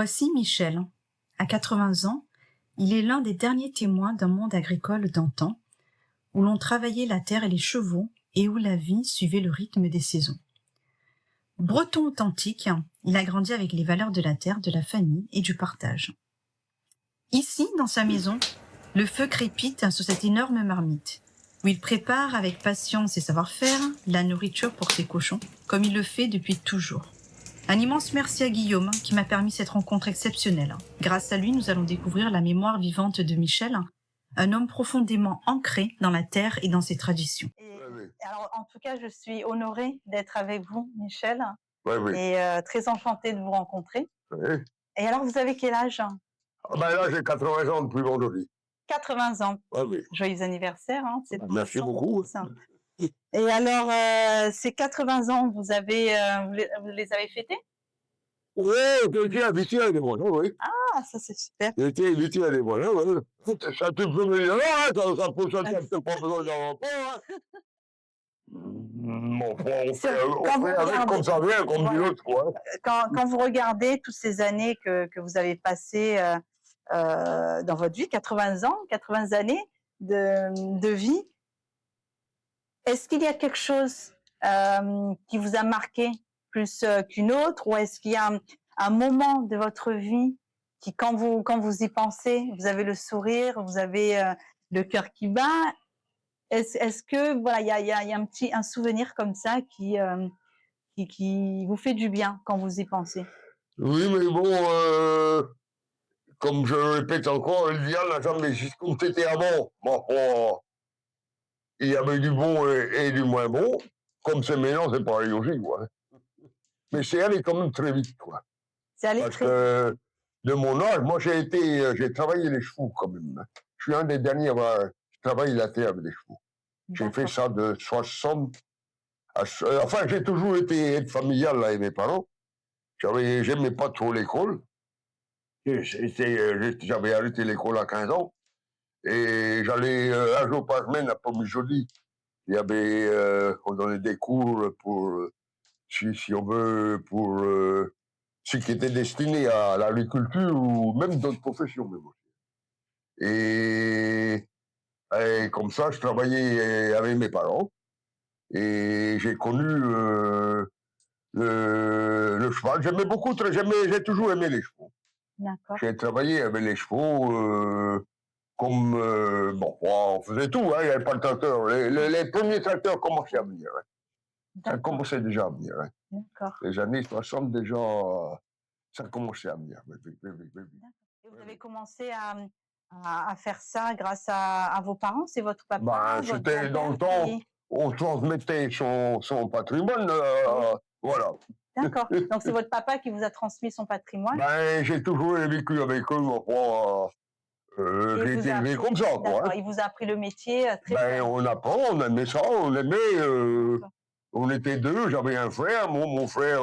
Voici Michel. À 80 ans, il est l'un des derniers témoins d'un monde agricole d'antan, où l'on travaillait la terre et les chevaux et où la vie suivait le rythme des saisons. Breton authentique, il a grandi avec les valeurs de la terre, de la famille et du partage. Ici, dans sa maison, le feu crépite sur cette énorme marmite, où il prépare avec patience et savoir-faire la nourriture pour ses cochons, comme il le fait depuis toujours. Un immense merci à Guillaume qui m'a permis cette rencontre exceptionnelle. Grâce à lui, nous allons découvrir la mémoire vivante de Michel, un homme profondément ancré dans la terre et dans ses traditions. Alors, en tout cas, je suis honorée d'être avec vous, Michel, Oui. et très enchantée de vous rencontrer. Oui. Et alors, vous avez quel âge? Là, j'ai 80 ans depuis vendredi. 80 ans. Oui. Joyeux anniversaire. Merci beaucoup. Ça. Et alors, ces 80 ans, vous les avez fêtés? Oui, j'ai été habitué à des moyens, oui. Ah, ça c'est super. J'ai été habitué à des moyens, oui. Ça te peut me dire, ça peut peut-être pas besoin d'un rapport. Mon frère, on fait avec comme ça vient, comme dit l'autre, quoi. Quand vous regardez toutes ces années que vous avez passées dans votre vie, 80 ans, 80 années de vie, est-ce qu'il y a quelque chose qui vous a marqué plus qu'une autre, ou est-ce qu'il y a un moment de votre vie qui, quand vous y pensez, vous avez le sourire, vous avez le cœur qui bat? Est-ce que voilà, il y a un souvenir comme ça qui vous fait du bien quand vous y pensez? Oui, mais bon, comme je le répète encore, l'idéal n'a jamais existé comme c'était avant. Bon, il y avait du bon et du moins bon. Comme c'est maintenant, c'est pareil aussi, quoi. Mais c'est allé quand même très vite, quoi. C'est allé Parce très que de mon âge, moi j'ai travaillé les chevaux quand même. Je suis un des derniers à avoir travaillé la terre avec les chevaux. J'ai fait ça de 60 à... Enfin, j'ai toujours été aide familiale là, avec mes parents. J'aimais pas trop l'école. J'avais arrêté l'école à 15 ans. Et j'allais un jour par semaine à Pommier-Joly. Il y avait, on donnait des cours pour, si on veut, pour ce qui était destiné à l'agriculture ou même d'autres professions. Même aussi. Et comme ça, je travaillais avec mes parents et j'ai connu le cheval. J'aimais beaucoup, j'ai toujours aimé les chevaux. J'ai travaillé avec les chevaux comme, bon, on faisait tout, hein, il n'y avait pas de tracteur. Les premiers tracteurs commençaient à venir. Hein. Ça commençait déjà à venir. Hein. Les années 60 déjà, ça commençait à venir. Et vous avez commencé à faire ça grâce à vos parents? C'est votre papa? C'était dans le temps, on transmettait son patrimoine, voilà. D'accord. Donc c'est votre papa qui vous a transmis son patrimoine? J'ai toujours vécu avec eux, j'ai été élevé comme ça, quoi. Hein. Il vous a appris le métier très bien. On apprend, on aimait ça, on aimait. On était deux, j'avais un frère, mon frère,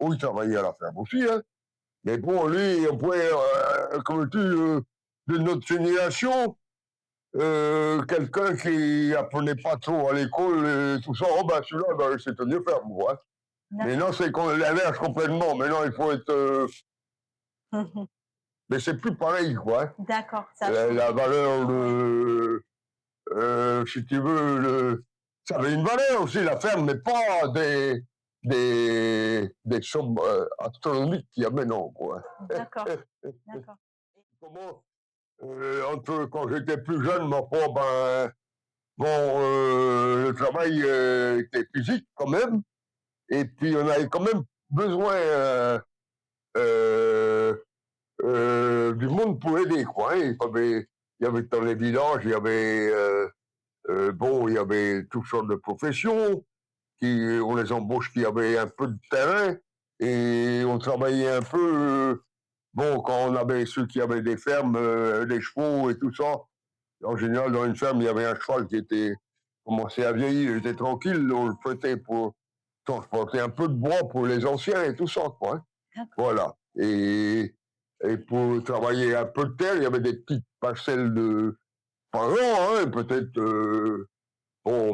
il travaillait à la ferme aussi, hein. Mais bon, lui, on pouvait, comme tu de notre génération, quelqu'un qui apprenait pas trop à l'école, tout ça, celui-là, il s'est tenu ferme, quoi. Maintenant, c'est l'inverse complètement. Maintenant, il faut être... Mais c'est plus pareil, quoi. D'accord. La valeur de... si tu veux, ça avait une valeur aussi, la ferme, mais pas des sommes astronomiques qu'il y a maintenant, quoi. D'accord. Comment quand j'étais plus jeune, le travail était physique quand même, et puis on avait quand même besoin du monde pour aider, quoi. Hein. Il y avait dans les villages, il y avait toutes sortes de professions, on les embauche qui avaient un peu de terrain, et on travaillait un peu, quand on avait ceux qui avaient des fermes, des chevaux et tout ça. En général, dans une ferme, il y avait un cheval qui commençait à vieillir, il était tranquille, on le prêtait pour transporter un peu de bois pour les anciens et tout ça, quoi. Hein. Voilà. Et pour travailler un peu de terre, il y avait des petites parcelles de par an, hein, peut-être.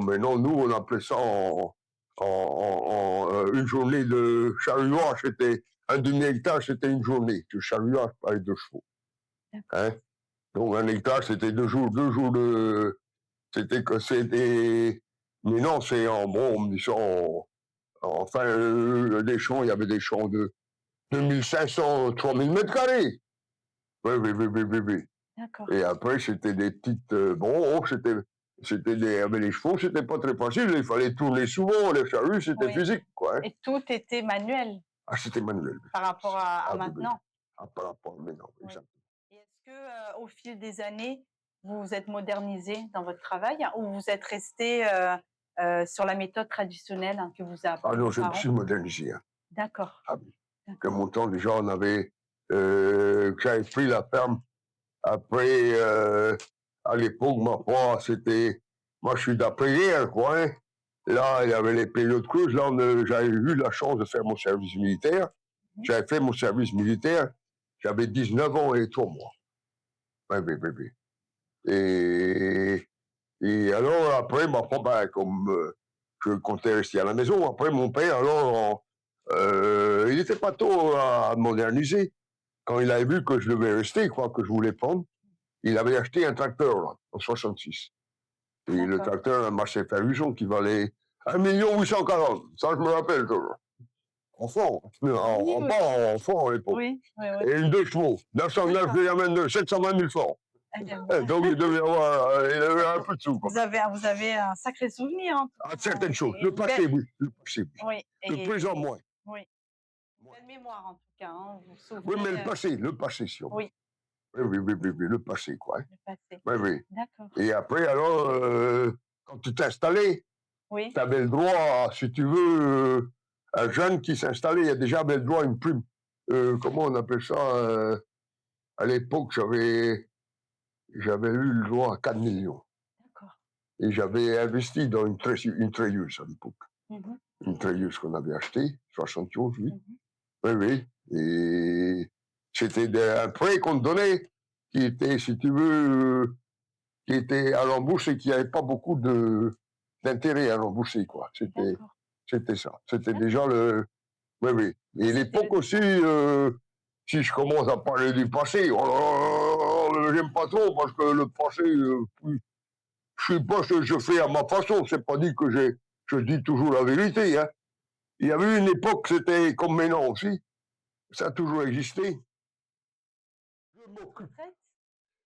Mais non, nous, on appelait ça une journée de charruage, c'était un demi-hectare, c'était une journée de charruage par les 2 chevaux. D'accord. Hein? Donc un hectare, c'était 2 jours de... C'était... Mais non, c'est en... Bon, enfin, des champs, il y avait des champs de 2500, 3000 mètres carrés. Oui, oui, oui, oui, oui, oui. D'accord. Et après, c'était des petites... avec les chevaux, c'était pas très facile. Il fallait tourner souvent. Les charrues, c'était Oui. physique, quoi. Hein? Et tout était manuel Ah, c'était manuel. par rapport à Ah, oui, oui. maintenant. Ah, par rapport à maintenant, Oui. exact. Et est-ce que au fil des années, vous vous êtes modernisé dans votre travail ou vous êtes resté sur la méthode traditionnelle que vous a Ah appris non, vos je me parents? suis modernisé. Hein. D'accord. Ah oui. Que D'accord. mon temps, déjà, on avait... j'avais pris la ferme. Après, à l'époque, ma foi, c'était... Moi, je suis d'après-guerre, quoi. Hein. Là, il y avait les périodes creuses. Là, j'avais eu la chance de faire mon service militaire. Mhm. J'avais fait mon service militaire. J'avais 19 ans et 3 mois. Oui, oui, oui, oui. Et alors, après, ma foi, ben, comme je comptais rester à la maison, après, mon père, alors, il n'était pas tôt à moderniser. Quand il avait vu que je devais rester, quoi, que je voulais prendre, il avait acheté un tracteur, là, en 66. Et le D'accord. tracteur, un Marseille Ferguson, qui valait 1 840 000. Ça, je me rappelle toujours. Enfant, Oui, oui. enfant à l'époque. Oui, oui, oui. Et une 2 chevaux, 909 D'accord. diamètres, 720 000 francs. Donc il devait avoir un peu de sous, quoi. Vous avez un sacré souvenir, en tout À cas. certaines choses. Et Le une passé, belle, oui. Le passé, oui. oui, De plus en moins. oui, une belle mémoire en tout cas. Hein. Vous vous Oui, mais souvenez. le passé, si on veut. Oui, Oui, oui, oui, oui, oui, le passé, quoi. Hein. le passé. Oui, oui. D'accord. Et après, alors, quand tu t'es installé, Oui, tu avais le droit, si tu veux, un jeune qui s'installait, il a déjà avait le droit à une prime. Comment on appelle ça à l'époque, j'avais eu le droit à 4 millions. d'accord. Et j'avais investi dans une treilleuse à l'époque. Mhm, Une treilleuse qu'on avait achetée, 71, oui. mhm. Oui, oui. Et c'était un prêt qu'on te donnait, qui était, si tu veux, qui était à rembourser et qui n'avait pas beaucoup d'intérêt à rembourser, quoi. D'accord. C'était ça. C'était D'accord. déjà le... Oui, oui. Et C'était l'époque le aussi, si je commence à parler du passé, oh là là, j'aime pas trop parce que le passé, je sais pas ce que je fais à ma façon. C'est pas dit que je dis toujours la vérité, hein. Il y avait eu une époque, c'était comme maintenant aussi. Ça a toujours existé. Je m'occupe. retraite.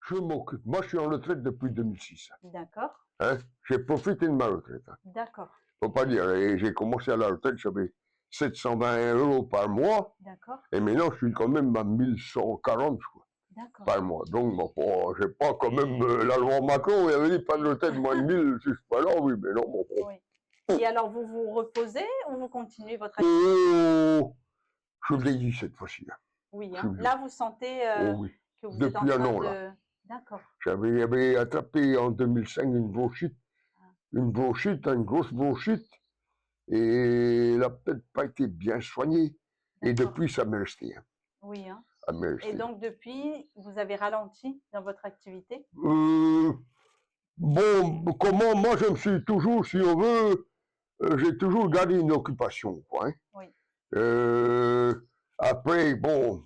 Je m'occupe. Moi, je suis en retraite depuis 2006. D'accord. Hein. J'ai profité de ma retraite. Hein. D'accord. Faut pas dire. Et j'ai commencé à la retraite, j'avais 720 € par mois. D'accord. Et maintenant, je suis quand même à 1140 D'accord. par mois. Donc, bon, j'ai pas quand même la loi Macron. Il avait dit pas de retraite moins de 1000. Si je suis pas là, oui, mais non, bon. Oui. Et alors, vous vous reposez ou vous continuez votre activité? Oh, je vieillis cette fois-ci. Hein. Oui. Je Hein. suis Là, vous sentez Oh oui. que vous êtes en Depuis un train an, de. là. D'accord. J'avais attrapé en 2005 une bronchite. Une bronchite, une grosse bronchite. Et elle n'a peut-être pas été bien soignée. Et D'accord. depuis, ça m'est resté. Hein. Oui. Hein. Ça m'est Et resté. donc, depuis, vous avez ralenti dans votre activité? Bon, comment moi je me suis toujours, si on veut, j'ai toujours gardé une occupation, quoi. Hein. Oui. Après, bon,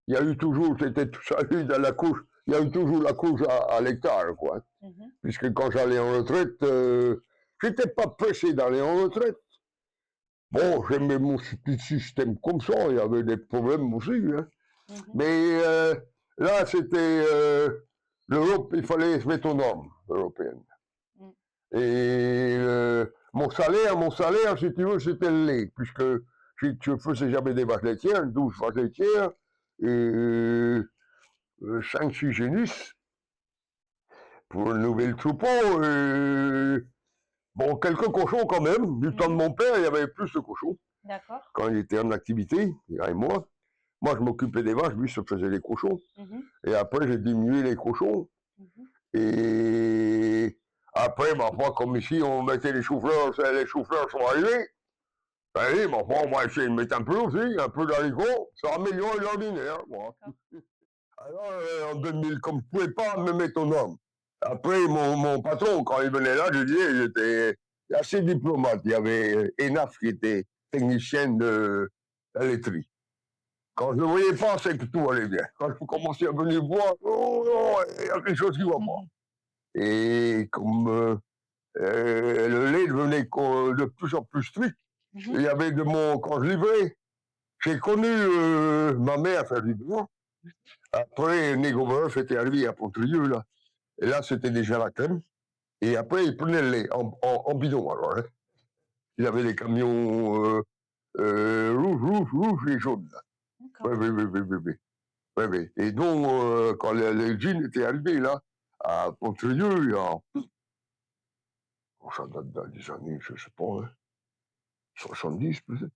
il y a eu toujours, c'était tout ça, dans la couche, il y a eu toujours la couche à l'hectare, quoi. Mhm. Puisque quand j'allais en retraite, j'étais pas pressé d'aller en retraite. Bon, j'aimais mon petit système comme ça, il y avait des problèmes aussi, hein. Mhm. Mais là, c'était l'Europe, il fallait se mettre aux normes européennes. Mm. Et mon salaire, si tu veux, c'était le lait, puisque je faisais jamais des vaches laitières, 12 vaches laitières, et 5-6 génisses pour renouvellement le troupeau. Bon, quelques cochons quand même. Du temps de mon père, il y avait plus de cochons. D'accord. Quand il était en activité, il et moi. Moi, je m'occupais des vaches, lui se faisait les cochons. Mhm. Et après, j'ai diminué les cochons. Mhm. Et après, ma foi, comme ici, on mettait les choux-fleurs sont arrivés. Ben oui, ma foi, on va essayer de mettre un peu aussi, un peu d'haricots. Ça améliore l'ordinaire, moi. Alors, en 2000, comme je ne pouvais pas me mettre aux normes. Après, mon patron, quand il venait là, je disais, il était assez diplomate. Il y avait Enaf qui était technicienne de la laiterie. Quand je ne le voyais pas, c'est que tout allait bien. Quand je commençais à venir voir, oh non, il y a quelque chose qui ne va pas. Et comme le lait devenait de plus en plus strict, il y avait quand je livrais, j'ai connu ma mère faire du beurre. Après, Négobeuf était arrivé à Pontrieux, là. Et là, c'était déjà la crème. Et après, il prenait le lait en bidon, alors. Hein. Il avait les camions rouges et jaunes, là. Oui, oui, oui, oui, oui, oui. Oui, oui. Et donc, quand les jeans étaient arrivés, là, à Pontrieux, il y a... Oh, ça date des années, je ne sais pas, hein, 70 peut-être.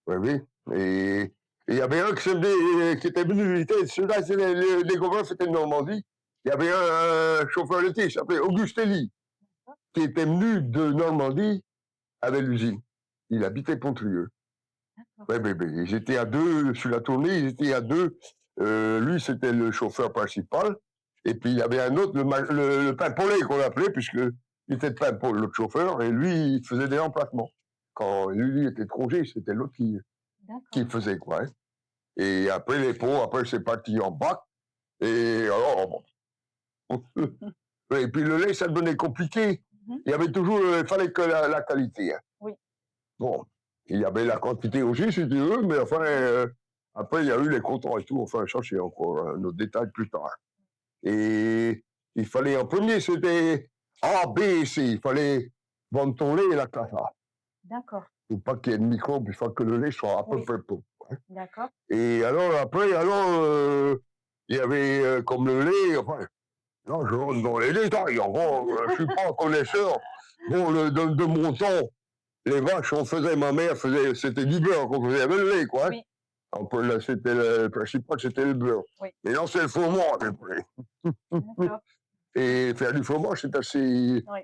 Oui, oui. Et il y avait un qui était venu, celui-là, les copains, c'était de Normandie. Il y avait un chauffeur d'été, il s'appelait Auguste Elie, qui était venu de Normandie avec l'usine. Il habitait Pontrieux. Oui, oui, oui. Ils étaient à deux, sur la tournée, ils étaient à deux. Lui, c'était le chauffeur principal. Et puis, il y avait un autre, le Paimpolais qu'on appelait, puisque il était de Paimpol, l'autre chauffeur, et lui, il faisait des remplacements. Quand lui était de congé, c'était l'autre qui faisait, quoi. Hein. Et après, les pots, après, c'est parti en bac. Et alors, et puis le lait, ça devenait compliqué. Il y avait toujours, il fallait que la qualité. Hein. Oui. Bon, il y avait la quantité aussi, si tu veux, mais enfin, après, il y a eu les comptants et tout. Enfin, ça, c'est encore un autre détail plus tard. Et il fallait, en premier, c'était A, B et C. Il fallait vendre ton lait et la classe A. D'accord. Pour pas qu'il y ait de microbes, il faut que le lait soit à peu près pot. Hein. D'accord. Et alors, après, il y avait comme le lait, enfin, non, je rentre dans les détails, en gros, je suis pas un connaisseur. Bon, de mon temps, les vaches, ma mère faisait, c'était du beurre qu'on faisait avec le lait, quoi. Oui. C'était le principal, c'était le beurre. Oui. Mais non, c'est le fromage, après. D'accord. Et faire du fromage, c'est assez... Oui.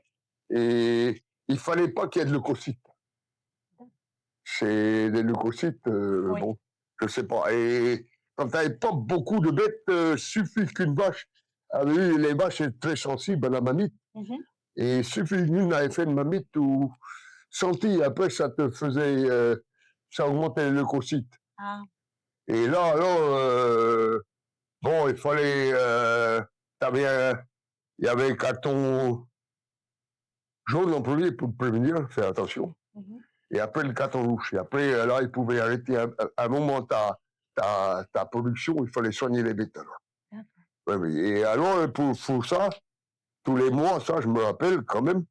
Et il fallait pas qu'il y ait de leucocytes. C'est des leucocytes, Oui. bon, je sais pas. Et quand tu n'avais pas beaucoup de bêtes, suffit qu'une vache avait eu, les vaches étaient très sensibles à la mamite. Et suffit qu'une avait fait une mamite ou senti, après ça te faisait, ça augmentait les leucocytes. Ah. Et là, alors, bon, il fallait, il y avait un carton jaune en premier pour prévenir, faire attention. Et après le carton rouge. Et après, là, il pouvait arrêter à un moment ta production, il fallait soigner les bêtes. Alors. Ouais, oui. Et alors, pour ça, tous les mois, ça, je me rappelle quand même,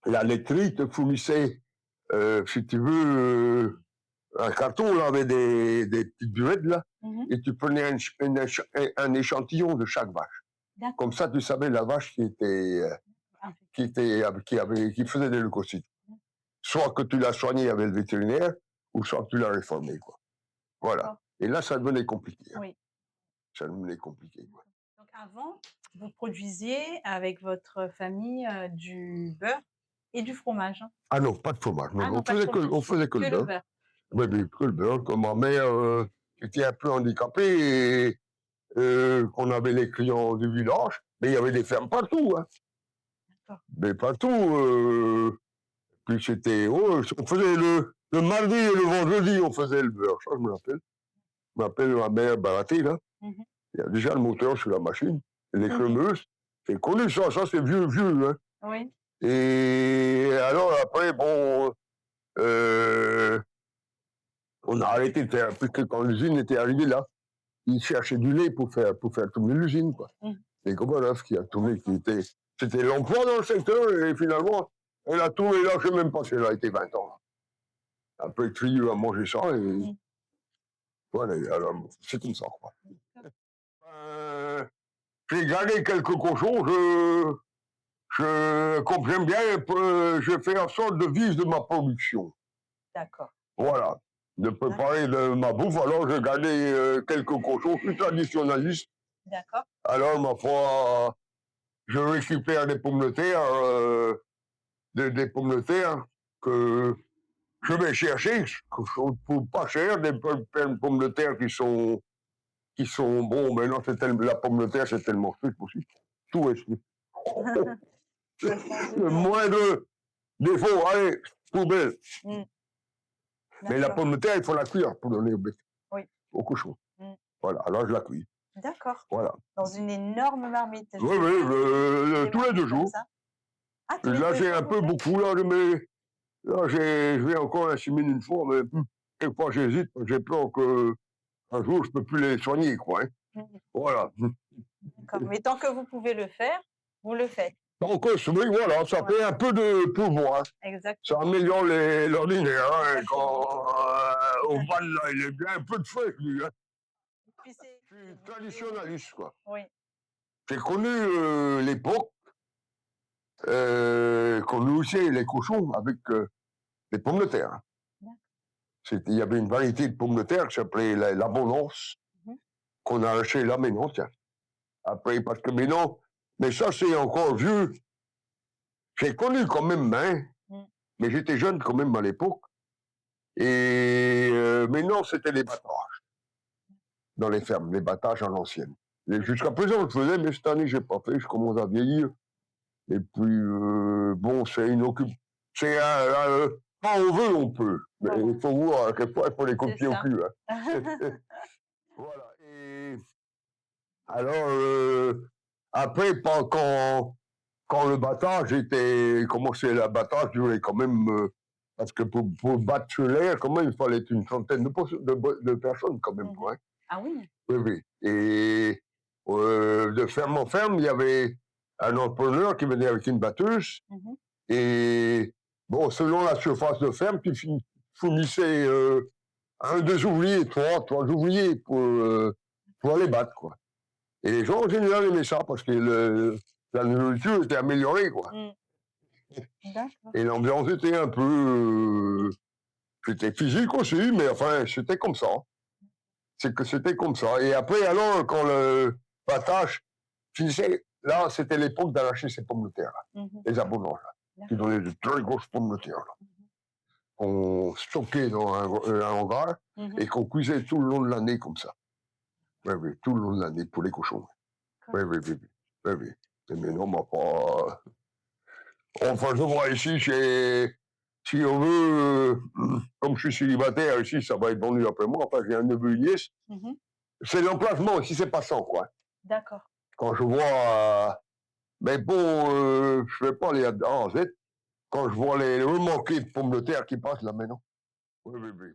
la laiterie te fournissait, si tu veux, un carton là, avec des petites buvettes, là, et tu prenais un échantillon de chaque vache. Comme ça, tu savais la vache qui faisait des leucocytes. Soit que tu l'as soignée avec le vétérinaire, ou soit que tu l'as réformée, quoi. Voilà. Et là, ça devenait compliqué. Hein. Oui. Ça devenait compliqué, quoi. Donc avant, vous produisiez avec votre famille du beurre et du fromage. Hein. Ah non, pas de fromage. Non, Ah non, on faisait que le beurre. Oui, mais que le beurre. Comme ma mère était un peu handicapée et qu'on avait les clients du village, mais il y avait des fermes partout. Hein. Mais partout. Puis c'était... on faisait le mardi et le vendredi, on faisait le beurre. Ça, je me rappelle. Je m'appelle ma mère Baraté, là. Il y a déjà le moteur sur la machine. Les crémeuses. C'est connu, ça. Ça, c'est vieux, hein. Oui. Et alors, après, bon... on a arrêté de faire... Puisque quand l'usine était arrivée, là, ils cherchaient du lait pour faire tourner l'usine, quoi. Et Gogolev qui a tourné, c'était l'emploi dans le secteur, et finalement, elle a tourné là, je ne sais même pas si elle a été 20 ans. Après, Trieux a mangé ça, et voilà, alors, c'est comme ça, quoi. J'ai gardé quelques cochons, comme j'aime bien, je fais en sorte de vivre de ma production. D'accord. Voilà, de préparer de ma bouffe, alors j'ai gardé quelques cochons, plus traditionnalistes. D'accord. Alors, ma foi, je récupère des pommes de terre, des pommes de terre que je vais chercher pour pas cher, des pommes de terre qui sont bons. Mais non, la pomme de terre, c'est tellement strict aussi. Tout est strict. Le moindre défaut, allez, poubelle. Mais la D'accord. pomme de terre, il faut la cuire pour donner Oui. au cochon. Mm. Voilà, alors je la cuis. D'accord. Voilà. Dans une énorme marmite. Je Oui, sais oui, pas, des tous les marmites 2 comme jours. ça. Ah, tous les Là, 2 j'ai jours, un vous peu faites? beaucoup, là, je vais encore inséminer une fois, mais quelquefois j'hésite, j'ai peur que un jour je peux plus les soigner, quoi. Hein. Mhm. Voilà. D'accord. Mais tant que vous pouvez le faire, vous le faites. Donc, oui, voilà, ça Ouais. fait un peu de pouvoir. Hein. Ça Exactement. améliore l'ordinaire. Hein, Exactement. quand au bal, là, il est bien un peu de feu, lui. Hein. Puis Je suis traditionnaliste, quoi. Oui. J'ai connu l'époque, qu'on nourrissait les cochons avec des pommes de terre. Hein. D'accord. Il y avait une variété de pommes de terre qui s'appelait l'abondance, Mhm. qu'on a acheté là maintenant, tiens. Après, parce que maintenant, mais ça c'est encore vieux. J'ai connu quand même, hein, Mm. mais j'étais jeune quand même à l'époque. Et maintenant, c'était les battages dans les fermes, les battages à l'ancienne. Jusqu'à présent, je le faisais, mais cette année, j'ai pas fait, je commence à vieillir. Et puis, bon, c'est une occupation. C'est quand on veut, on peut. Mais Voilà. il faut voir, quelquefois, il faut les coups de C'est pied au ça. cul. Hein. Voilà. Et alors, après, quand le battage était commencé, l'abattage durait quand même, parce que pour battre sur l'air, quand même, il fallait une trentaine de personnes quand même. Mhm. Quoi, hein. Ah oui. Oui, oui. Et de ferme en ferme, il y avait un entrepreneur qui venait avec une batteuse. Mhm. Et bon, selon la surface de ferme, tu fournissais un, deux ouvriers, trois ouvriers pour aller battre, quoi. Et les gens en général aimaient ça parce que la nourriture était améliorée, quoi. Mm. D'accord. Et l'ambiance était un peu, c'était physique aussi, mais enfin, c'était comme ça. C'est que c'était comme ça. Et après, alors, quand le battage finissait, là, c'était l'époque d'arracher ces pommes de terre, là, Mhm. les abondants, là, qui donnaient de très grosses pommes de terre, là, qu'on stockait dans un hangar Mhm. et qu'on cuisait tout le long de l'année comme ça. Oui, oui, tout le long de l'année pour les cochons. Oui, oui, oui, oui. Oui, oui. Mais non, mais pas. Enfin, je vois ici, si on veut, comme je suis célibataire ici, ça va être vendu après moi. Enfin, j'ai un neveu et une nièce. Mhm. C'est l'emplacement aussi, c'est passant, quoi. D'accord. Quand je vois. Mais bon, je ne vais pas aller à A à Z. Quand je vois les remorqués de pommes de terre qui passent là maintenant. Oui, oui, oui.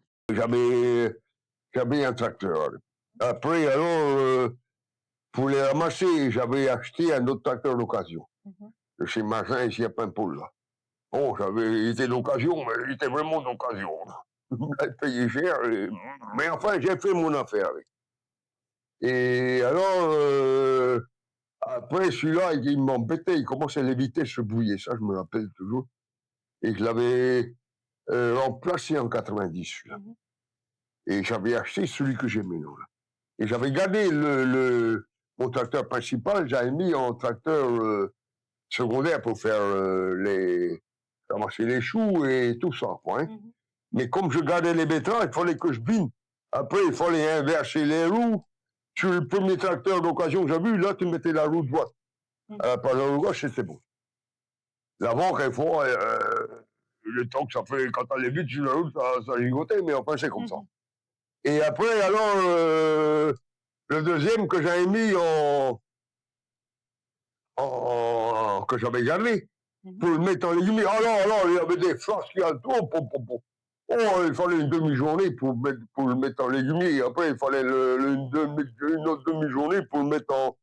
J'avais un tracteur. Après, alors, pour les ramasser, j'avais acheté un autre tracteur d'occasion. Mhm. De chez Magin, ici à Paimpol, là. Bon, il était d'occasion, mais il était vraiment d'occasion. Il a payé cher, mais enfin, j'ai fait mon affaire avec. Et alors, après, celui-là, il m'embêtait, il commençait à l'éviter, se bouiller, ça, je me rappelle toujours. Et je l'avais remplacé en 90, celui-là. Mhm. Et j'avais acheté celui que j'ai maintenant, là. Et j'avais gardé mon tracteur principal, j'avais mis en tracteur secondaire pour faire ramasser les choux et tout ça, quoi, hein. Mhm. Mais comme je gardais les betteraves, il fallait que je bine. Après, il fallait inverser les roues. Sur le premier tracteur d'occasion que j'ai vu, là, tu mettais la roue droite. Par la roue gauche, c'était bon. L'avant, quelquefois, le temps que ça fait, quand t'allais vite sur la route, ça gigotait, mais enfin, c'est comme ça. Mhm. Et après, alors, le deuxième que j'avais mis que j'avais gardé, Mhm. pour le mettre en légumier. Alors, il y avait des flashs qui allaient trop. Oh, il fallait une demi-journée pour le mettre en légumier. Après, il fallait une autre demi-journée pour le mettre en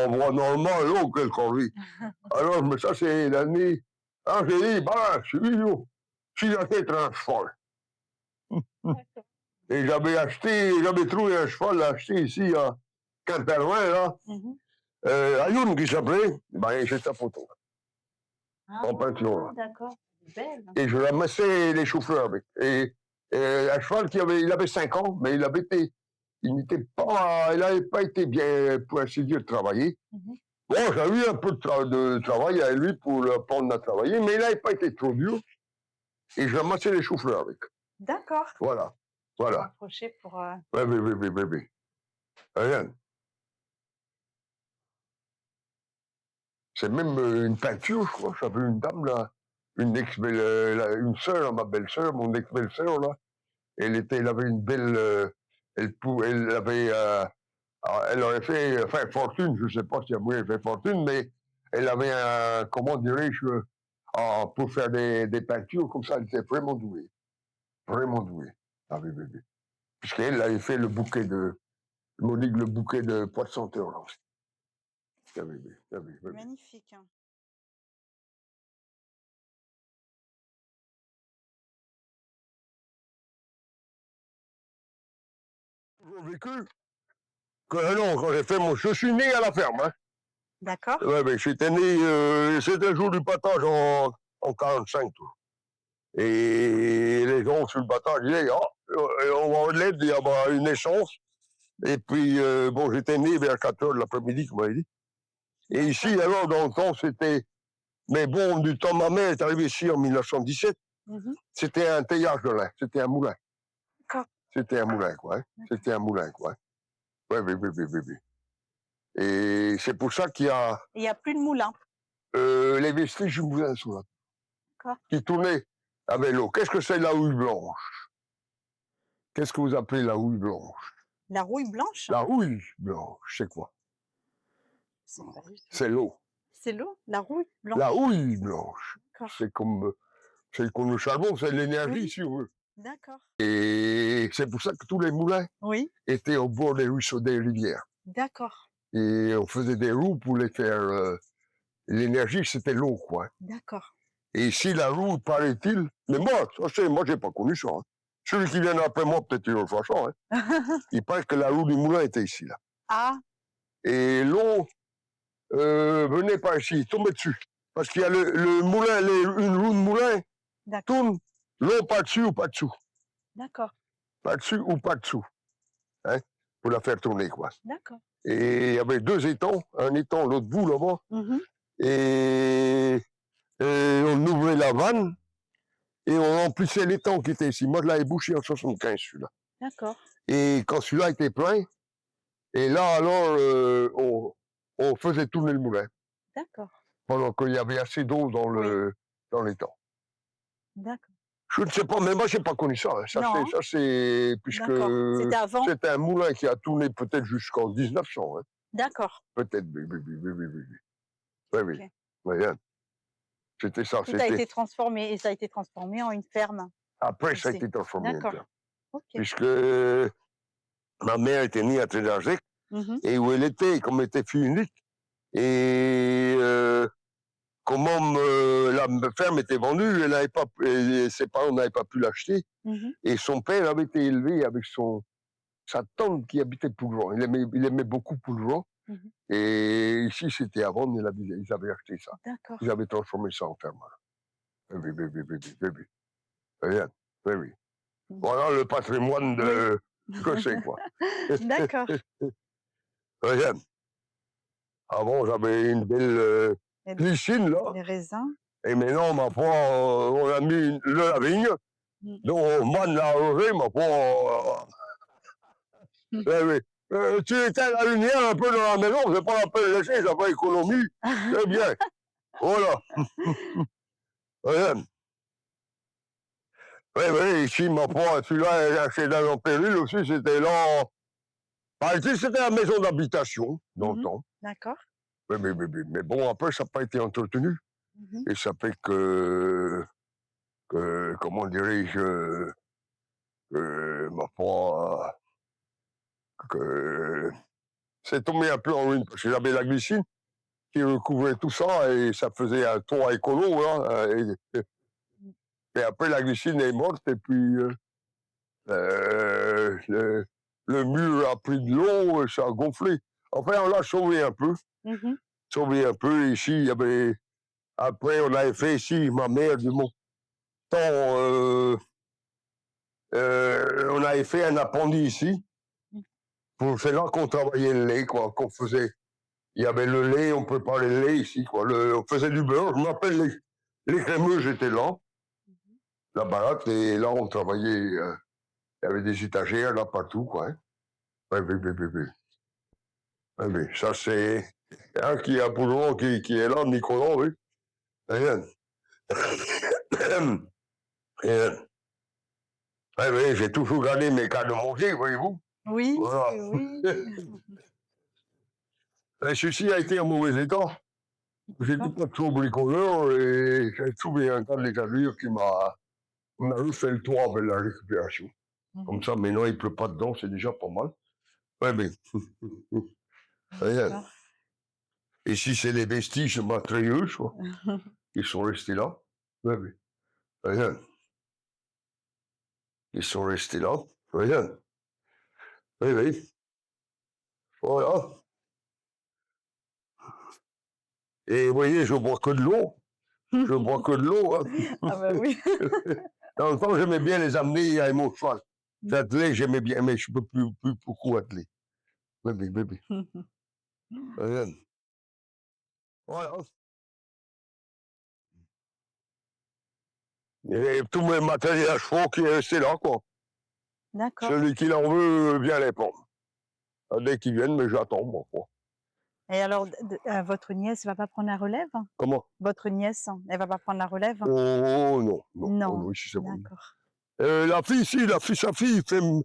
voie normale. Oh, quelle connerie. Alors, mais ça, c'est l'année. Ah, j'ai dit, bah, je suis idiot. Je suis acheté un cheval. D'accord. Et j'avais trouvé un cheval acheté ici à Quintervin, là, Mhm. à Youn qui s'appelait. Ben, j'ai sa photo Ah, en peinture, là. d'accord. Belle. Et je ramassais les choux-fleurs avec. Et un cheval il avait 5 ans, mais il n'avait pas été bien, pour ainsi dire, travaillé. Mhm. Bon, j'ai eu un peu de travail avec lui pour apprendre à travailler, mais il n'avait pas été trop dur. Et je ramassais les choux-fleurs avec. D'accord. Voilà. Voilà. Approcher pour. Oui, oui, oui, oui, oui, oui. Regarde. C'est même une peinture, je crois. J'avais une dame là. une une sœur, ma belle-sœur, mon ex-belle-sœur, là, elle avait une belle, elle avait, elle aurait fait, enfin, fortune, je sais pas si elle avait fait fortune, mais elle avait un, comment dirais-je, pour faire des peintures comme ça, elle était vraiment douée. Vraiment douée. Ah oui, oui, oui. Puisqu'elle avait fait le bouquet de, Monique, le bouquet de pois de senteur, là aussi. Ah oui, oui, ah oui, oui, oui. Magnifique. Hein. J'ai vécu que, non, quand j'ai fait je suis né à la ferme, hein. D'accord. Ouais, mais j'étais né, c'était le jour du battage en 45, tout. Et les gens sur le battage disaient, on va en l'aide, il y a une naissance. Et puis, bon, j'étais né vers 4 heures de l'après-midi, comme on m'avait dit. Et ici, alors, dans le temps, c'était. Mais bon, du temps, ma mère est arrivée ici en 1917. C'était un teillage de lin, c'était un moulin. D'accord. C'était un moulin, quoi. Hein. C'était un moulin, quoi. Oui, oui, oui, oui, oui, oui. Et c'est pour ça qu'il y a. Il n'y a plus de moulin. Les vestiges du moulin sont là. D'accord. Qui tournaient avec l'eau. Qu'est-ce que c'est la houille blanche? Qu'est-ce que vous appelez la houille blanche? La rouille blanche? La houille blanche, c'est quoi? C'est l'eau. C'est l'eau? La rouille blanche? La houille blanche. C'est comme le charbon, c'est l'énergie, si on veut. D'accord. Et c'est pour ça que tous les moulins étaient au bord des ruisseaux, des rivières. D'accord. Et on faisait des roues pour les faire. L'énergie, c'était l'eau, quoi. D'accord. Et ici, la roue, paraît-il. Mais moi, j'ai pas connu ça. Hein. Celui qui vient après moi, peut-être une autre façon. Hein. Il paraît que la roue du moulin était ici, là. Ah. Et l'eau venait par ici, tombait dessus. Parce qu'il y a le moulin, une roue de moulin tourne, l'eau pas dessus ou pas dessous. D'accord. Pas dessus ou pas dessous. Hein, pour la faire tourner, quoi. D'accord. Et il y avait 2 étangs, un étang, l'autre bout là-bas. Et on ouvrait la vanne et on remplissait l'étang qui était ici. Moi, je l'avais bouché en 75, celui-là. D'accord. Et quand celui-là était plein, et là, alors, on faisait tourner le moulin. D'accord. Pendant qu'il y avait assez d'eau dans l'étang. D'accord. Je ne sais pas, mais moi, je n'ai pas connu ça. Hein. Ça, c'est puisque c'était avant. C'était un moulin qui a tourné peut-être jusqu'en 1900. Hein. D'accord. Peut-être, oui. Okay. Oui, hein. C'était ça. Tout a été transformé, et ça a été transformé en une ferme. Après, ça a été transformé en une ferme. Okay. Puisque ma mère était née à Trédargec, et où elle était, comme elle était fille unique, et comment la ferme était vendue, ses parents n'avaient pas pu l'acheter, et son père avait été élevé avec sa tante qui habitait Poulouan. Il aimait beaucoup Poulouan, et ici c'était à vendre, ils avaient acheté ça. Ils avaient transformé ça en ferme. Oui. Oui. Voilà le patrimoine de que c'est, quoi. D'accord. Regarde. Avant, j'avais une belle piscine, là. Les raisins. Et maintenant, ma foi, on a mis la vigne. Donc, man l'a arrosé, ma foi. Oui. Tu éteins la lumière un peu dans la maison, c'est pas la peine de laisser, ça fait économie. C'est bien. Voilà. Regarde. Oui, ici, ma foi, celui-là, j'ai acheté dans péril aussi, c'était là. Bah, ici, c'était la maison d'habitation, dans le temps. D'accord. Oui. Mais bon, après, ça n'a pas été entretenu. Et ça fait que comment dirais-je, ma foi, que c'est tombé un peu en ruine, parce que j'avais la glycine qui recouvrait tout ça, et ça faisait un toit écolo, là, et après, la glycine est morte, et puis le mur a pris de l'eau, et ça a gonflé. Enfin, on l'a sauvé un peu. Ici, il y avait. Après, on avait fait ici, ma mère, du mon temps, on avait fait un appendice ici. C'est là qu'on travaillait le lait, quoi, qu'on faisait. Il y avait le lait, on préparait le lait ici, quoi. On faisait du beurre. Je m'appelle les crémeux, j'étais là, la baraque, et là, on travaillait. Il y avait des étagères là partout, quoi. Hein. Oui. Ça, c'est un qui a pour le moment qui est là, Nicolas, oui. Rien. Et, ouais, oui, j'ai toujours gardé mes cartes de manger, voyez-vous. Oui, Voilà. oui. Et celui-ci a été en mauvais état. J'étais pas trop bricoleur et j'ai trouvé un tas d'étagères qui m'a. On a refait le toit avec la récupération. Comme ça, maintenant, il pleut pas dedans, c'est déjà pas mal. Ouais, mais. Rien. D'accord. Ici, c'est les vestiges matériaux, quoi. Ils sont restés là. Ouais, mais. Rien. Ils sont restés là. Rien. Oui, oui. Voilà. Et vous voyez, je bois que de l'eau. Je bois que de l'eau. Hein. Ah bah oui. Dans le temps, j'aimais bien les amener à mon cheval. L'atteler, j'aimais bien, mais je peux plus beaucoup atteler. Bébé, bébé. Regarde. Voilà. Et tout mon matériel à chevaux qui est resté là, quoi. D'accord. Celui qui en veut vient les prendre. Dès qu'ils viennent, mais j'attends, moi. Quoi. Et alors, votre nièce va pas prendre la relève? Comment? Votre nièce, elle va pas prendre la relève? Oh non, non. Non. Oh, non, ici, c'est bon. D'accord. La fille, si, sa fille, elle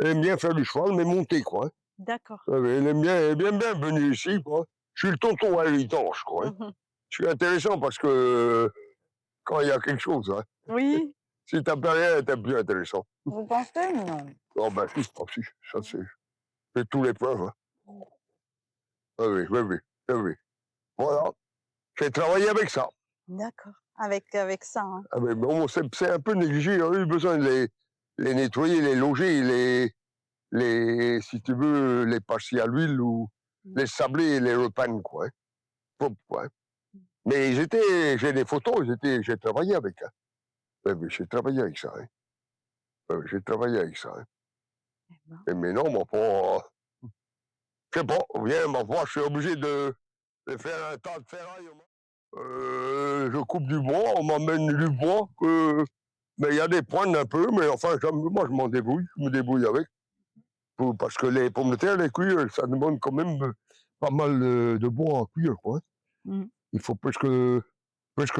aime bien faire du cheval, mais monter, quoi. Hein. D'accord. Elle aime bien venir ici, quoi. Je suis le tonton héritage, quoi. Hein. Je suis intéressant parce que quand il y a quelque chose, hein. Oui. Si t'as pas rien, t'es plus intéressant. Vous pensez? Non. Oh ben si, ça c'est tous les preuves. Hein. Oui, oui, oui, oui, oui. Voilà. J'ai travaillé avec ça. D'accord. Avec ça, hein. Ah, mais bon, c'est un peu négligé. On a eu besoin de les nettoyer, les loger, si tu veux, les passer à l'huile ou les sabler et les repeindre, quoi. Hein. Propre, quoi. Hein. Mais j'ai des photos, j'ai travaillé avec. Hein. Oui, oui, j'ai travaillé avec ça. Hein. Oui, j'ai travaillé avec ça. Hein. Et maintenant, mon pas. Je sais pas, viens, ma foi, je suis obligé de faire un tas de ferraille. Je coupe du bois, on m'amène du bois, mais il y a des pointes un peu, mais enfin, moi je m'en débrouille, je me débrouille avec. Parce que les pommes de terre, les cuire, ça demande quand même pas mal de bois à cuire, quoi. Il faut presque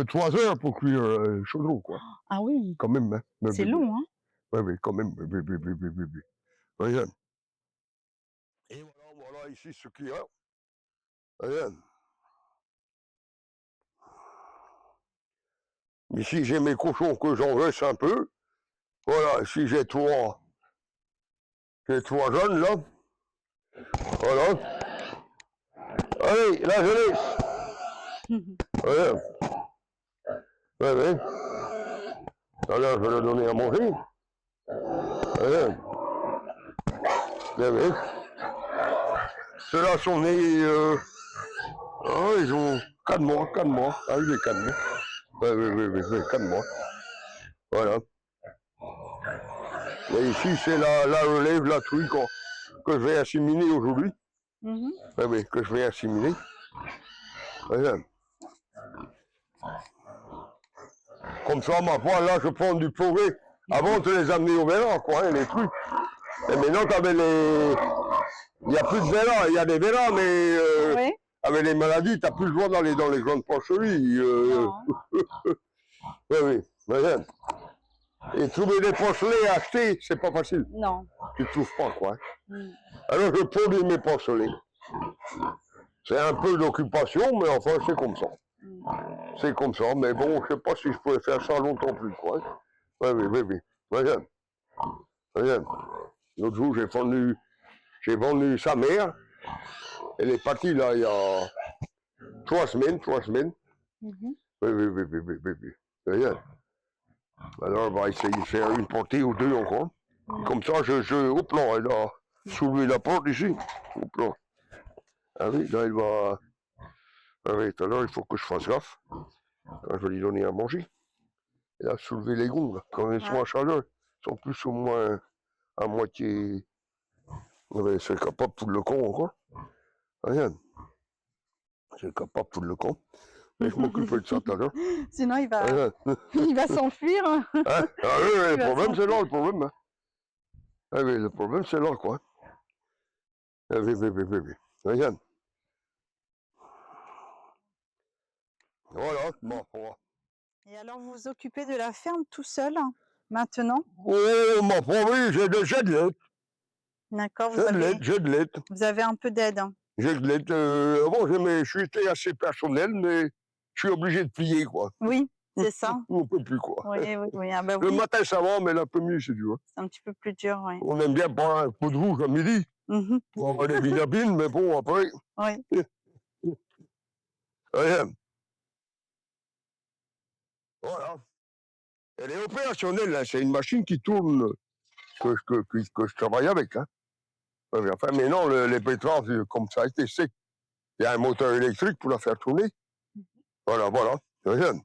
3 heures pour cuire le chaudron, quoi. Ah oui. Quand même, hein. C'est long, hein. Oui, oui, quand même. Oui. Regarde. Et voilà ici ce qu'il y a. Regarde. Ici, j'ai mes cochons que j'engraisse un peu. Voilà, ici, j'ai trois jeunes, là. Voilà. Allez, là, je laisse. Voilà. Ouais. Alors, je vais leur donner à manger. Voilà. Ouais. Ceux-là sont nés... ils ont 4 mois. Ah oui, les 4 mois. Oui, 4 mois. Voilà. Et ici, c'est la relève, la truie que je vais assimiler aujourd'hui. Oui, que je vais assimiler. Voilà. Comme ça, ma foi, là, je prends du progrès. Avant, tu les amenais au vélo, quoi, hein, les trucs. Et maintenant, t'avais les... Il n'y a plus de vélo, il y a des vélos, mais Oui. avec les maladies, tu n'as plus le droit d'aller dans les grandes porcheries. Oui, voilà. Et trouver des porcelets à acheter, c'est pas facile. Non. Tu ne trouves pas, quoi. Alors, je produis mes porcelets. C'est un peu d'occupation, mais enfin, c'est comme ça. C'est comme ça, mais bon, je sais pas si je pourrais faire ça longtemps plus, quoi. Oui. Regarde. L'autre jour, j'ai vendu sa mère. Elle est partie, là, il y a 3 semaines. Oui. Regarde. Alors, on va essayer de faire une portée ou 2 encore. Comme ça, au plan, elle a soulevé la porte ici. Au plan. Ah oui, là, elle va... Ah oui, alors, il faut que je fasse gaffe. Alors, je vais lui donner à manger. Elle a soulevé les gonds, là. Quand elles sont en chaleur, elles sont plus ou moins à moitié... Ouais, c'est capable de le con encore. Regarde. C'est capable de le con. Mais je m'occuperai de ça tout à l'heure. Sinon, il va s'enfuir. Hein? Ah oui, le problème, c'est là, le problème. Hein? Ah oui, le problème, c'est là, quoi. Ah oui. Regarde. Voilà, bon. Et alors, vous vous occupez de la ferme tout seul, hein, maintenant? Oh, ma foi, oui, j'ai de l'aide, D'accord, j'ai de l'aide. vous avez un peu d'aide, hein? J'ai de l'aide. Avant, j'étais assez personnel, mais je suis obligé de plier, quoi. Oui, c'est ça. On peut plus, quoi. Oui, oui, oui. Ah bah Le oui, matin, ça va, mais l'après-midi, c'est dur. c'est un petit peu plus dur, oui. On aime bien prendre un coup de rouge à midi Mmh. pour avoir des vitamines, mais bon, après, Oui, rien. Voilà. Elle est opérationnelle, hein. C'est une machine qui tourne que je travaille avec. Hein. Ouais, enfin, mais non, les pétraves, comme ça a été sec, il y a un moteur électrique pour la faire tourner. Voilà, voilà. Rien.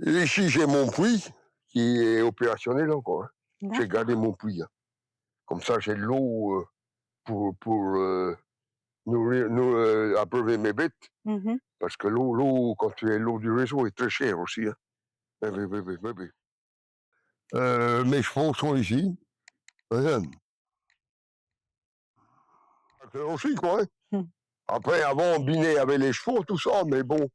Et ici, j'ai mon puits qui est opérationnel encore. Hein. J'ai d'accord. gardé mon puits. Hein. Comme ça, j'ai de l'eau pour abreuver mes bêtes. Mmh. Parce que quand tu as l'eau du réseau, est très chère aussi. Hein. Oui, oui, oui, oui, oui, oui. Mes chevaux sont ici. Rien. C'est aussi, quoi. Hein. Mmh. Après, avant, on binait avec les chevaux, tout ça, mais bon,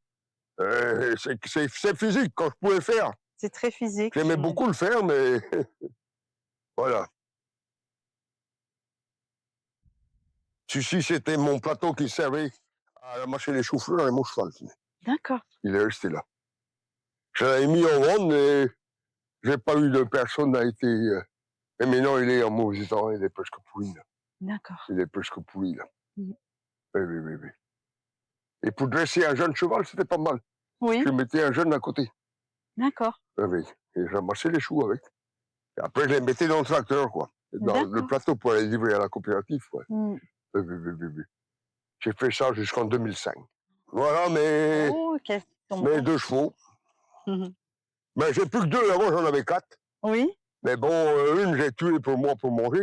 c'est physique quand je pouvais faire. C'est très physique, J'aimais j'imagine. beaucoup le faire, mais voilà. Ceci, c'était mon plateau qui servait à mâcher les choux-fleurs et mon cheval. D'accord. Il est resté là. Je l'avais mis en vente, mais j'ai pas eu de personne a été. Et maintenant, il est en mauvais état, il est presque pourri, là. D'accord. Il est presque pourri, là. Mmh. Oui, oui, oui, oui. Et pour dresser un jeune cheval, c'était pas mal. Oui, Je mettais un jeune à côté. d'accord. Oui, oui. Et je ramassais les choux avec. Et après, je les mettais dans le tracteur, quoi. Dans le D'accord. plateau pour aller livrer à la coopérative, quoi. Mmh. Oui, oui, oui, oui, oui. J'ai fait ça jusqu'en 2005. Voilà, mais Oh, quel mes tombeau. 2 chevaux. Mmh. Mais j'ai plus que 2, avant j'en avais 4. Oui, Mais bon, une j'ai tuée pour moi pour manger,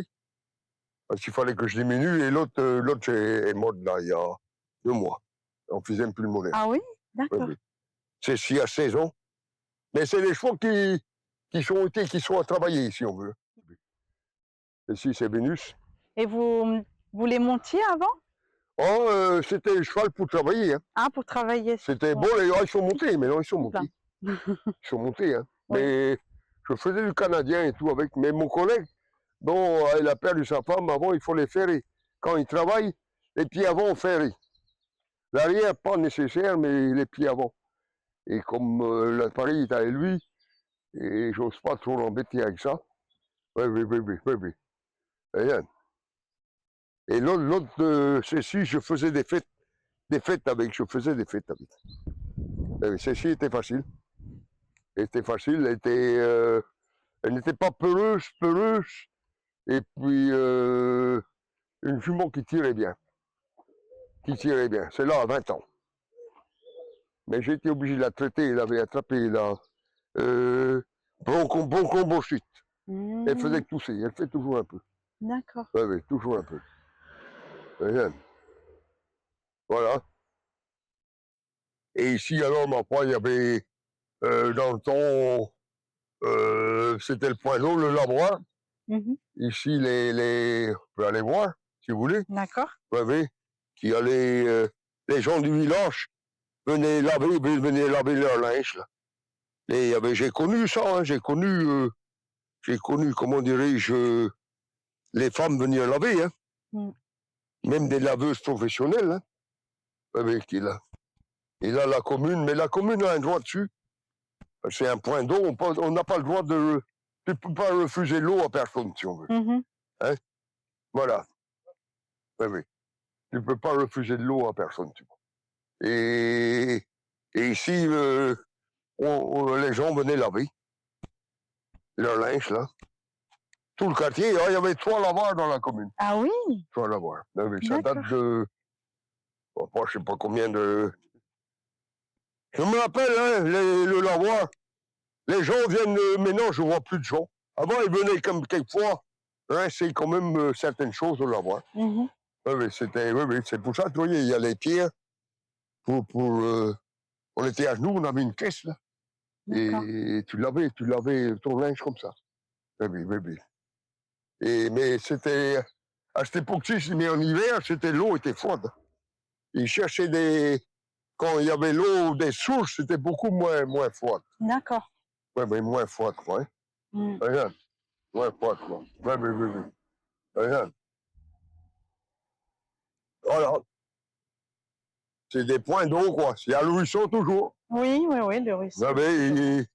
parce qu'il fallait que je diminue, et l'autre est morte là, il y a 2 mois. On faisait plus le modèle. ah oui? Oui, D'accord. oui. C'est 6 à 16 ans. Mais c'est les chevaux qui sont à travailler, si on veut. Ici, c'est Vénus. Et vous les montiez avant? Oh, c'était le cheval pour travailler. Hein. Ah, pour travailler. C'était bon, ils sont montés, maintenant ils sont Oula. montés. Ils sont montés, hein. Oui. Mais je faisais du canadien et tout avec. Mais mon collègue, bon, il a perdu sa femme, avant il faut les ferrer. Quand il travaille, les pieds avant ferrés. L'arrière, pas nécessaire, mais les pieds avant. Et comme l'appareil est avec lui, et j'ose pas trop l'embêter avec ça. Oui, oui, oui, oui, oui, oui. Rien. Et l'autre, ceci, je faisais des fêtes avec, je faisais des fêtes avec. Ceci était facile. Était facile, elle n'était pas peureuse, et puis une jument qui tirait bien. C'est là à 20 ans. Mais j'ai été obligé de la traiter, elle avait attrapé la bronchobronchite. Elle faisait Mmh. que tousser, elle fait toujours un peu. D'accord. Oui, oui, toujours un peu. Rien. Voilà. Et ici, alors, ma foi, il y avait, dans le temps, c'était le point d'eau, le lavoir. Mmh. Ici, on peut aller voir, si vous voulez. D'accord. Oui, oui. Qui allaient, les gens du village venaient laver leur linge, là. Et j'ai connu ça, hein, j'ai connu, comment dirais-je, les femmes venir laver, hein. Mmh. Même des laveuses professionnelles, hein. Oui, oui, et là, la commune, mais la commune a un droit dessus. C'est un point d'eau, on n'a pas le droit de. Tu ne peux pas refuser l'eau à personne, si on veut. Mmh. Hein? Voilà. Oui, oui. Tu ne peux pas refuser de l'eau à personne, tu vois. Et ici, les gens venaient laver leur linge, là. Tout le quartier, il y avait 3 lavoirs dans la commune. Ah oui? 3 lavoirs. Oui, oui, ça date D'accord. de. Bon, je ne sais pas combien de. Je me rappelle, hein, le lavoir. Les gens viennent. Maintenant, je ne vois plus de gens. Avant, ils venaient comme quelquefois rincer quand même certaines choses au lavoir. Mmh. Oui, oui, c'est pour ça que, vous voyez, il y a les pierres. On était à genoux, on avait une caisse, là. D'accord. Et tu lavais ton linge comme ça. Oui, oui, oui, oui. Mais c'était. À cette époque-ci, mais en hiver, l'eau était froide. Ils cherchaient quand il y avait l'eau des sources, c'était beaucoup moins froide. D'accord. Ouais, mais moins froide, quoi. Hein. Mm. Regarde, moins froide, quoi. Ouais, oui. Regarde. Voilà. C'est des points d'eau, quoi. Il y a le ruisseau toujours. Oui, le ruisseau. Vous savez,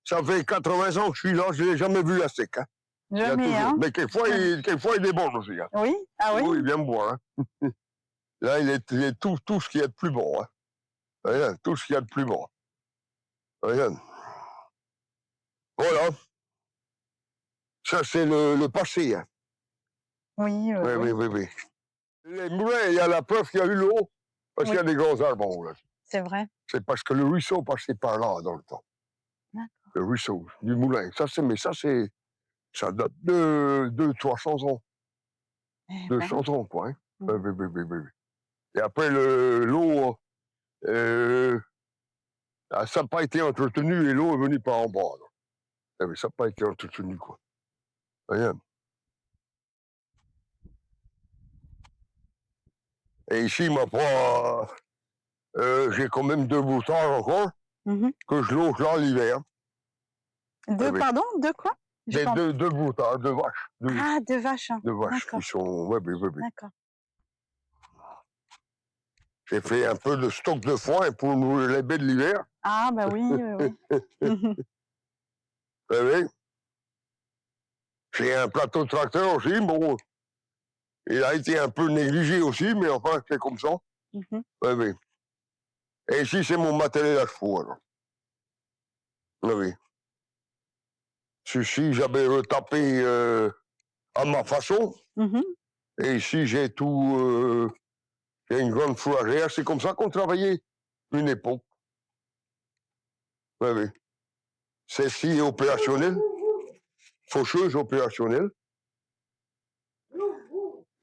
ça fait 80 ans que je suis là, je ne l'ai jamais vu à sec. Hein. Il y a Jamais, toujours. hein? Mais quelquefois, il déborde aussi. Hein. Oui? Ah oui? Oui, il vient me boire. Hein. Là, il est tout ce qu'il y a de plus bon. Hein. Regarde, tout ce qu'il y a de plus bon. Regarde. Voilà. Ça, c'est le passé. Hein. Oui. Oui. Les moulins, il y a la preuve qu'il y a eu l'eau, parce qu'il y a des grands arbres en haut. Là. C'est vrai. C'est parce que le ruisseau passait par là dans le temps. D'accord. Le ruisseau du moulin. Ça date de 200-300 ans. 200 ans, quoi. Hein. Oui. Et après, l'eau, ça n'a pas été entretenu et l'eau est venue par en bas. Mais ça n'a pas été entretenu, quoi. Rien. Et ici, j'ai quand même 2 boutards encore, que je longe là l'hiver. Pardon? De quoi? Deux boutards, 2 vaches. Ah, de vaches. Hein. 2 vaches qui sont. Oui. D'accord. J'ai fait un peu de stock de foin pour les baies de l'hiver. Ah, bah oui. Oui. J'ai un plateau de tracteur aussi, bon. Il a été un peu négligé aussi, mais enfin, c'est comme ça. Oui. Et ici, c'est mon matériel à chevaux, alors. Oui. Ceci, j'avais retapé à ma façon. Et ici, j'ai tout. J'ai une grande fourragère. C'est comme ça qu'on travaillait une époque. Oui. Celle-ci est opérationnelle. Faucheuse opérationnelle.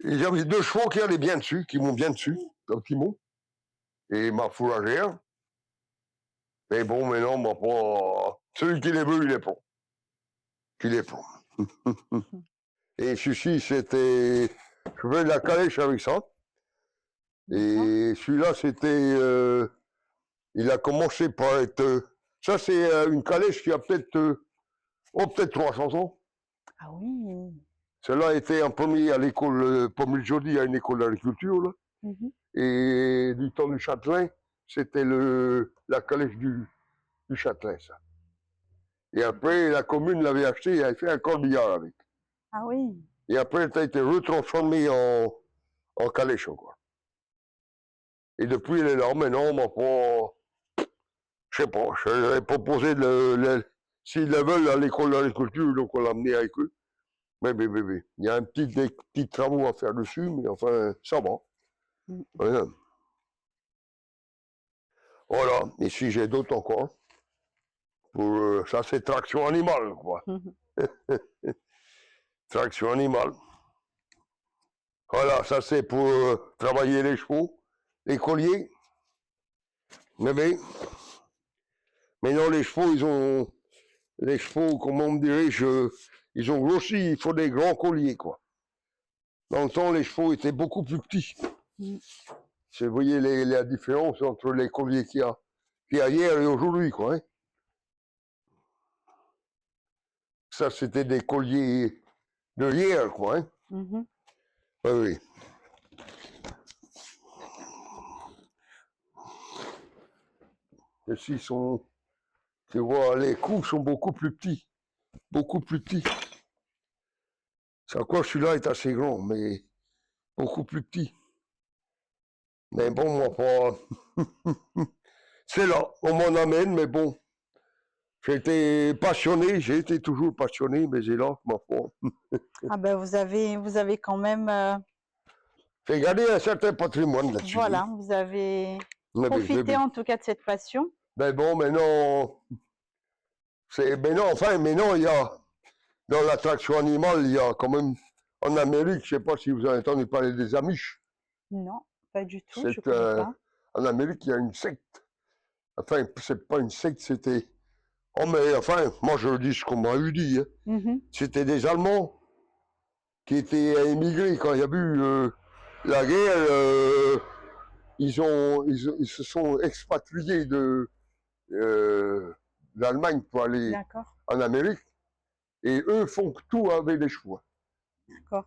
Il y avait 2 chevaux qui allaient bien dessus, qui m'ont bien dessus, dans Timon. Et ma fourragère. Mais bon, maintenant, celui qui les veut, il les prend. Et ceci, c'était. Je faisais de la calèche avec ça. Et celui-là, c'était. Il a commencé par être. Ça, c'est une calèche qui a peut-être 300 ans. Ah oui. Celle-là était en premier à l'école Pommel-Jody, à une école d'agriculture. Là. Et du temps du Châtelain, c'était la calèche du Châtelain, ça. Et après, la commune l'avait acheté et avait fait un corbillard avec. Ah oui. Et après, elle a été retransformée en calèche, quoi. Et depuis, elle est là. Maintenant, je sais pas, je leur ai proposé s'ils le veulent à l'école d'agriculture, donc on l'a amené avec eux. Mais. Il y a des petits travaux à faire dessus, mais enfin, ça va. Voilà. Ici, j'ai d'autres encore. Ça, c'est traction animale, quoi. Traction animale. Voilà, ça, c'est pour travailler les chevaux, les colliers. Mais non, les chevaux, comment on dirait, ils ont grossi, il faut des grands colliers, quoi. Dans le temps, les chevaux étaient beaucoup plus petits. Vous voyez la différence entre les colliers qu'il y a hier et aujourd'hui, quoi. Hein. Ça, c'était des colliers de hier, quoi. Hein. Oui. Ici, tu vois, les coups sont beaucoup plus petits. Beaucoup plus petits. Ça, quoi, celui-là est assez grand, mais beaucoup plus petit. Mais bon, moi, c'est là, on m'en amène, mais bon. J'ai été toujours passionné, mais c'est là, ma foi. Ah ben, vous avez quand même... J'ai gardé un certain patrimoine là-dessus. Voilà, vous avez profité en tout cas de cette passion. Ben bon, maintenant, maintenant, il y a, dans l'attraction animale, il y a quand même, en Amérique, je ne sais pas si vous avez entendu parler des Amish. Non, pas du tout, je connais pas. En Amérique, il y a une secte. Enfin, c'est pas une secte, c'était... Oh, mais enfin, moi je le dis ce qu'on m'a eu dit. Hein. C'était des Allemands qui étaient émigrés quand il y a eu la guerre. ils se sont expatriés d'Allemagne pour aller D'accord, en Amérique. Et eux font tout avec des chevaux. d'accord.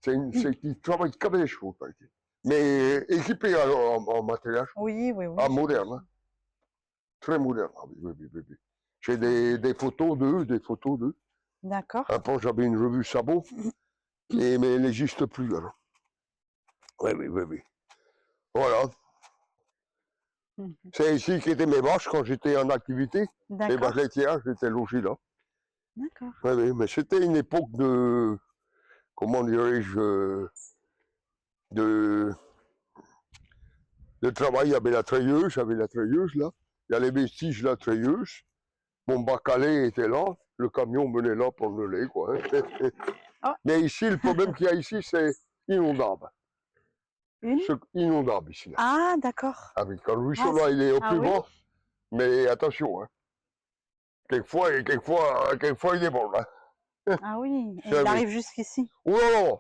Ils travaillent qu'avec des chevaux, par exemple. Mais équipés en matériel Oui, oui, oui. moderne. Hein. Très moderne. Ah, oui, oui, oui, oui, oui. J'ai des photos d'eux. D'accord. Après, j'avais une revue Sabot, mais elle n'existe plus, alors. Oui, oui, oui, oui. Voilà. Mhm. C'est ici qu'étaient mes vaches quand j'étais en activité. Les vaches D'accord, laitières, j'étais logé là. d'accord. Oui, oui, mais c'était une époque de, comment dirais-je, de, de travail. Il y avait la treilleuse, j'avais la treilleuse là. Il y a les vestiges de la treilleuse. Mon bac à lait était là. Le camion venait là pour le lait, quoi. Hein. Oh, Mais ici, le problème qu'il y a ici, c'est inondable. une? C'est inondable ici. Là. Ah, d'accord. Ah oui, quand le Ah, ruisseau là, il est au plus oui? bas. Mais attention, hein. Quelquefois, il déborde. Hein. Ah oui, et Ça, il oui. arrive jusqu'ici. Oh là là,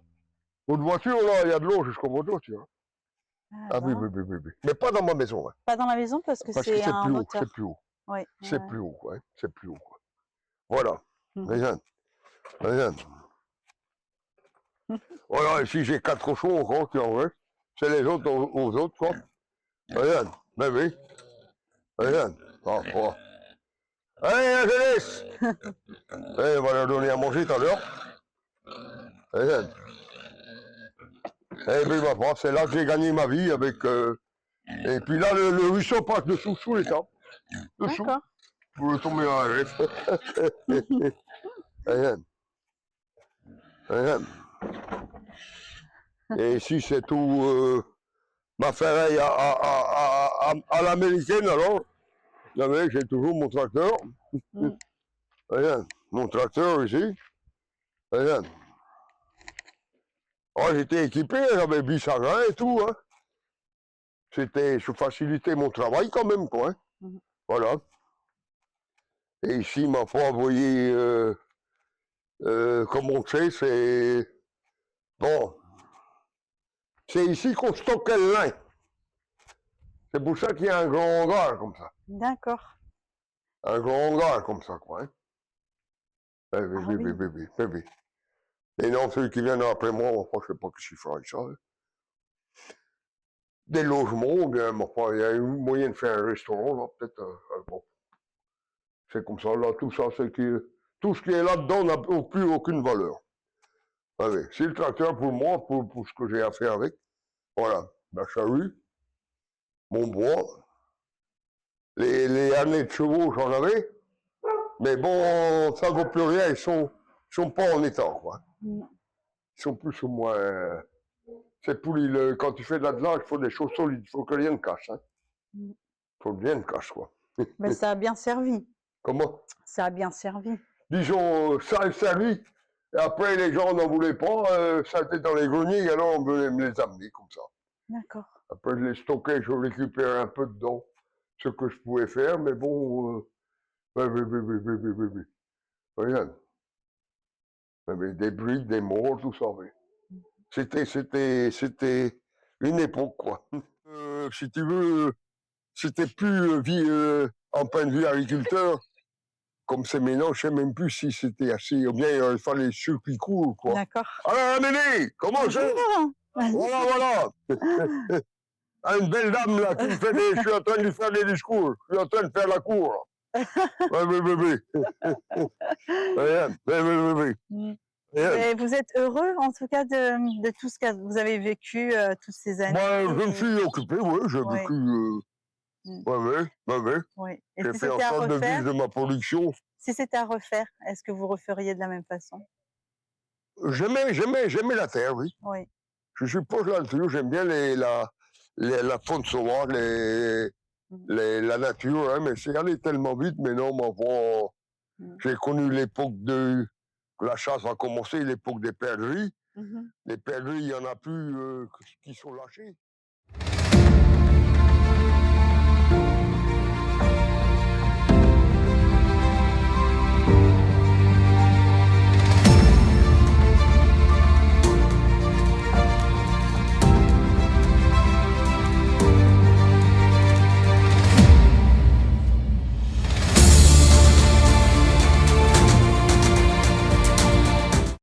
votre voiture, là, il y a de l'eau jusqu'au moteur, tu vois. Ah, Ah oui, ben, oui, oui, oui, oui. Mais pas dans ma maison, hein. pas dans la maison parce que Parce que c'est c'est un plus haut, moteur. c'est plus haut. Oui, C'est ouais. plus haut, quoi. Hein. C'est plus haut, quoi. Voilà. Mhm. Regarde. Regarde. Voilà, ici j'ai 4 cochons encore qui en restent. C'est les autres aux autres, quoi. Regarde. Ben oui. Regarde. Oh, oh. Allez, la jeunesse. On va leur donner à manger tout à l'heure. Regarde. Et puis, ma c'est là que j'ai gagné ma vie avec. Et puis là, le ruisseau passe dessous, sous les temps. Dessous. D'accord. Pour tomber dans la greffe. Regarde. Regarde. Et ici, c'est tout. Ma ferraille à l'américaine, alors. L'Amérique, j'ai toujours mon tracteur. Mm. Regarde. Mon tracteur ici. Regarde. Oh, j'étais équipé, j'avais bisagrin et tout. Hein. Je facilitais mon travail quand même, quoi. Hein. Mhm. Voilà. Et ici, ma foi, vous voyez, comme on sait, c'est. Bon. C'est ici qu'on stockait le lin. C'est pour ça qu'il y a un grand hangar comme ça. D'accord. Un grand hangar comme ça, quoi. Hein. Eh oui, Ah oui, oui. oui, oui, oui, oui, oui. Et non, ceux qui viennent après moi, enfin, je ne sais pas ce qu'ils feraient avec ça. Hein. Des logements, bien, mais enfin, il y a eu moyen de faire un restaurant, là, peut-être. Bon. C'est comme ça, là, tout ça, tout ce qui est là-dedans n'a plus aucune valeur. Allez, c'est le tracteur pour moi, pour ce que j'ai à faire avec. Voilà, la charrue, mon bois, les années de chevaux, j'en avais. Mais bon, ça ne vaut plus rien, sont pas en état, quoi. Mm. Ils sont plus ou moins. C'est pour quand tu fais de l'attelage, il faut des choses solides, il faut que rien ne cache. Hein. Mm. Il faut que rien ne cache, quoi. Mais ça a bien servi. Comment? Ça a bien servi. Disons, ça a servi. Et après, les gens n'en voulaient pas, ça était dans les greniers, alors on venait me les amener comme ça. D'accord. Après, je les stockais, je récupérais un peu dedans ce que je pouvais faire, mais bon, oui, oui, oui, oui, oui, oui, oui, oui. Regarde. Des briques, des morts, tout ça, oui. C'était une époque, quoi. Si tu veux, c'était plus en point de vue agriculteur, comme c'est maintenant, je sais même plus si c'était assez, ou bien il fallait ceux qui courent, quoi. D'accord. Alors, Amélie, comment c'est? Voilà, voilà. Ah, une belle dame, là, qui me fait je suis en train de lui faire des discours. Je suis en train de faire la cour. Oui, oui, oui, oui. Regarde, oui, oui, oui, oui. Mm. Regarde. Et vous êtes heureux, en tout cas, de tout ce que vous avez vécu toutes ces années? Moi, je me suis occupé, oui, j'ai Ouais. vécu. Mm. Oui, oui, oui, oui. Oui. Et J'ai si fait en c'était à sorte de refaire, vivre de ma production. si c'était à refaire, est-ce que vous referiez de la même façon? J'aimais la terre, oui. Oui. Je suis proche de la nature, j'aime bien la faune sauvage, Mm. la nature, hein, mais c'est allé tellement vite, mais non, bon, Mm. j'ai connu l'époque la chasse a commencé, l'époque des perdrix. Mhm. Les perdrix, il n'y en a plus qui sont lâchés.